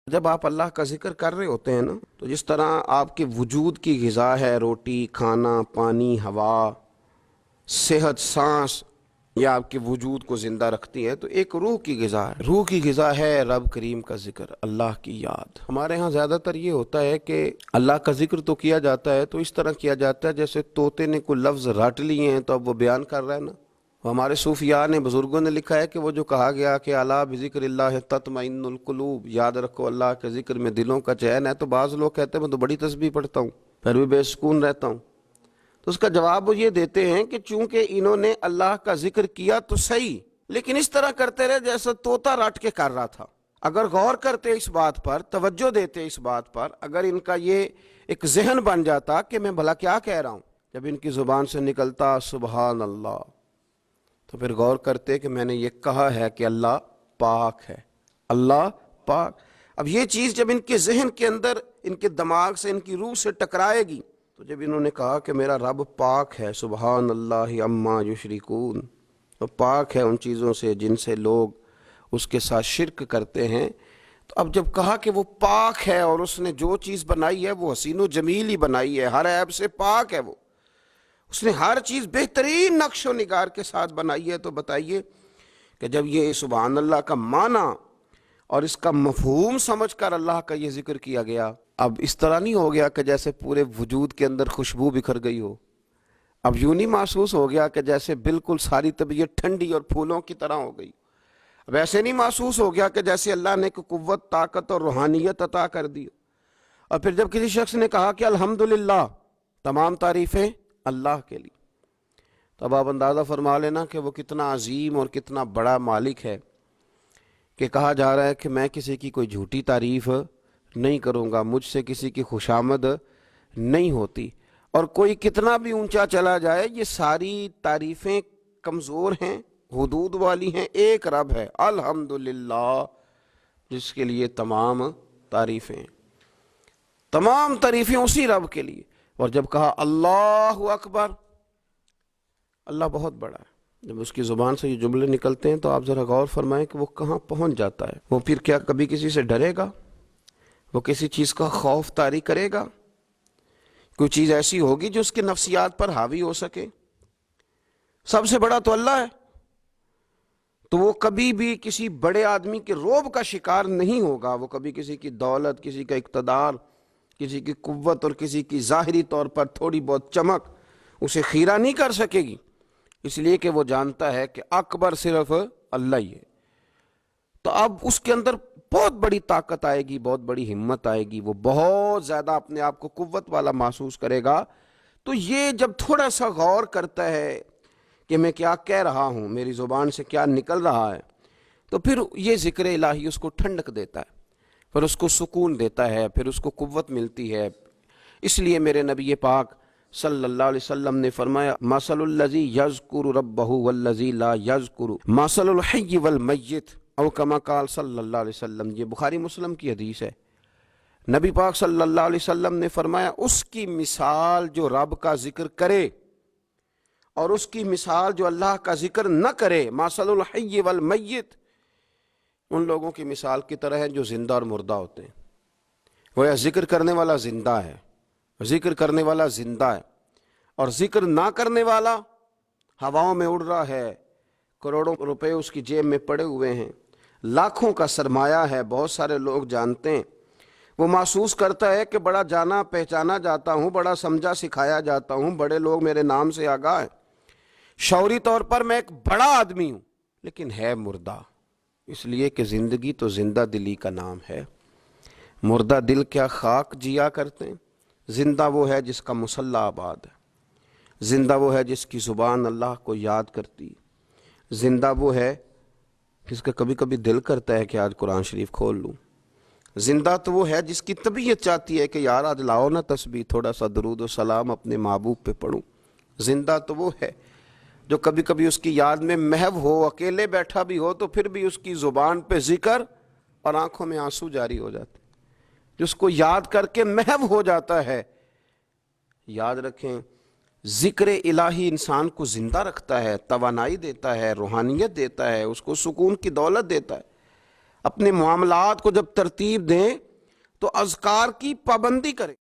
جب آپ اللہ کا ذکر کر رہے ہوتے ہیں نا، تو جس طرح آپ کے وجود کی غذا ہے، روٹی، کھانا، پانی، ہوا، صحت، سانس، یہ آپ کے وجود کو زندہ رکھتی ہے، تو ایک روح کی غذا ہے۔ روح کی غذا ہے رب کریم کا ذکر، اللہ کی یاد۔ ہمارے ہاں زیادہ تر یہ ہوتا ہے کہ اللہ کا ذکر تو کیا جاتا ہے تو اس طرح کیا جاتا ہے جیسے طوطے نے کوئی لفظ رٹ لیے ہیں تو اب وہ بیان کر رہا ہے نا۔ ہمارے صوفیاء نے، بزرگوں نے لکھا ہے کہ وہ جو کہا گیا کہ الا بذکر اللہ تطمئن القلوب، یاد رکھو اللہ کے ذکر میں دلوں کا چین ہے، تو بعض لوگ کہتے ہیں میں تو بڑی تسبیح پڑھتا ہوں پھر بھی بے سکون رہتا ہوں۔ تو اس کا جواب وہ یہ دیتے ہیں کہ چونکہ انہوں نے اللہ کا ذکر کیا تو صحیح، لیکن اس طرح کرتے رہے جیسا طوطا رٹ کے کر رہا تھا۔ اگر غور کرتے اس بات پر، توجہ دیتے اس بات پر، اگر ان کا یہ ایک ذہن بن جاتا کہ میں بھلا کیا کہہ رہا ہوں، جب ان کی زبان سے نکلتا سبحان اللہ، تو پھر غور کرتے کہ میں نے یہ کہا ہے کہ اللہ پاک ہے، اللہ پاک۔ اب یہ چیز جب ان کے ذہن کے اندر، ان کے دماغ سے، ان کی روح سے ٹکرائے گی، تو جب انہوں نے کہا کہ میرا رب پاک ہے، سبحان اللہ عما یشرکون، تو پاک ہے ان چیزوں سے جن سے لوگ اس کے ساتھ شرک کرتے ہیں، تو اب جب کہا کہ وہ پاک ہے اور اس نے جو چیز بنائی ہے وہ حسین و جمیل ہی بنائی ہے، ہر عیب سے پاک ہے وہ، اس نے ہر چیز بہترین نقش و نگار کے ساتھ بنائی ہے، تو بتائیے کہ جب یہ سبحان اللہ کا معنی اور اس کا مفہوم سمجھ کر اللہ کا یہ ذکر کیا گیا، اب اس طرح نہیں ہو گیا کہ جیسے پورے وجود کے اندر خوشبو بکھر گئی ہو، اب یوں نہیں محسوس ہو گیا کہ جیسے بالکل ساری طبیعت ٹھنڈی اور پھولوں کی طرح ہو گئی، اب ایسے نہیں محسوس ہو گیا کہ جیسے اللہ نے قوت، طاقت اور روحانیت عطا کر دی۔ اور پھر جب کسی شخص نے کہا کہ الحمدللہ، تمام تعریفیں اللہ کے لیے، تو اب آپ اندازہ فرما لینا کہ وہ کتنا عظیم اور کتنا بڑا مالک ہے کہ کہا جا رہا ہے کہ میں کسی کی کوئی جھوٹی تعریف نہیں کروں گا، مجھ سے کسی کی خوشامد نہیں ہوتی، اور کوئی کتنا بھی اونچا چلا جائے یہ ساری تعریفیں کمزور ہیں، حدود والی ہیں، ایک رب ہے الحمدللہ جس کے لیے تمام تعریفیں، تمام تعریفیں اسی رب کے لیے۔ اور جب کہا اللہ اکبر، اللہ بہت بڑا ہے، جب اس کی زبان سے یہ جملے نکلتے ہیں تو آپ ذرا غور فرمائیں کہ وہ کہاں پہنچ جاتا ہے۔ وہ پھر کیا کبھی کسی سے ڈرے گا؟ وہ کسی چیز کا خوف طاری کرے گا؟ کوئی چیز ایسی ہوگی جو اس کے نفسیات پر حاوی ہو سکے؟ سب سے بڑا تو اللہ ہے، تو وہ کبھی بھی کسی بڑے آدمی کے رعب کا شکار نہیں ہوگا، وہ کبھی کسی کی دولت، کسی کا اقتدار، کسی کی قوت اور کسی کی ظاہری طور پر تھوڑی بہت چمک اسے خیرہ نہیں کر سکے گی، اس لیے کہ وہ جانتا ہے کہ اکبر صرف اللہ ہی ہے۔ تو اب اس کے اندر بہت بڑی طاقت آئے گی، بہت بڑی ہمت آئے گی، وہ بہت زیادہ اپنے آپ کو قوت والا محسوس کرے گا۔ تو یہ جب تھوڑا سا غور کرتا ہے کہ میں کیا کہہ رہا ہوں، میری زبان سے کیا نکل رہا ہے، تو پھر یہ ذکر الہی اس کو ٹھنڈک دیتا ہے، پھر اس کو سکون دیتا ہے، پھر اس کو قوت ملتی ہے۔ اس لیے میرے نبی پاک صلی اللہ علیہ وسلم نے فرمایا مثل الذی یذکر ربہ والذی لا یذکر مثل الحی والمیت، او کما قال صلی اللہ علیہ وسلم۔ یہ بخاری مسلم کی حدیث ہے۔ نبی پاک صلی اللہ علیہ وسلم نے فرمایا اس کی مثال جو رب کا ذکر کرے اور اس کی مثال جو اللہ کا ذکر نہ کرے، مثل الحی والمیت، ان لوگوں کی مثال کی طرح ہے جو زندہ اور مردہ ہوتے ہیں۔ وہ ذکر کرنے والا زندہ ہے، ذکر کرنے والا زندہ ہے، اور ذکر نہ کرنے والا ہواؤں میں اڑ رہا ہے، کروڑوں روپے اس کی جیب میں پڑے ہوئے ہیں، لاکھوں کا سرمایہ ہے، بہت سارے لوگ جانتے ہیں، وہ محسوس کرتا ہے کہ بڑا جانا پہچانا جاتا ہوں، بڑا سمجھا سکھایا جاتا ہوں، بڑے لوگ میرے نام سے آگاہ ہیں، شعوری طور پر میں ایک بڑا آدمی ہوں، لیکن ہے مردہ، اس لیے کہ زندگی تو زندہ دلی کا نام ہے۔ مردہ دل کیا خاک جیا کرتے ہیں، زندہ وہ ہے جس کا مصلی آباد ہے، زندہ وہ ہے جس کی زبان اللہ کو یاد کرتی، زندہ وہ ہے جس کا کبھی کبھی دل کرتا ہے کہ آج قرآن شریف کھول لوں، زندہ تو وہ ہے جس کی طبیعت چاہتی ہے کہ یار آج لاؤ نا تسبیح، تھوڑا سا درود و سلام اپنے محبوب پہ پڑھوں، زندہ تو وہ ہے جو کبھی کبھی اس کی یاد میں محو ہو، اکیلے بیٹھا بھی ہو تو پھر بھی اس کی زبان پہ ذکر اور آنکھوں میں آنسو جاری ہو جاتے، جس کو یاد کر کے محو ہو جاتا ہے۔ یاد رکھیں ذکر الہی انسان کو زندہ رکھتا ہے، توانائی دیتا ہے، روحانیت دیتا ہے، اس کو سکون کی دولت دیتا ہے۔ اپنے معاملات کو جب ترتیب دیں تو اذکار کی پابندی کریں.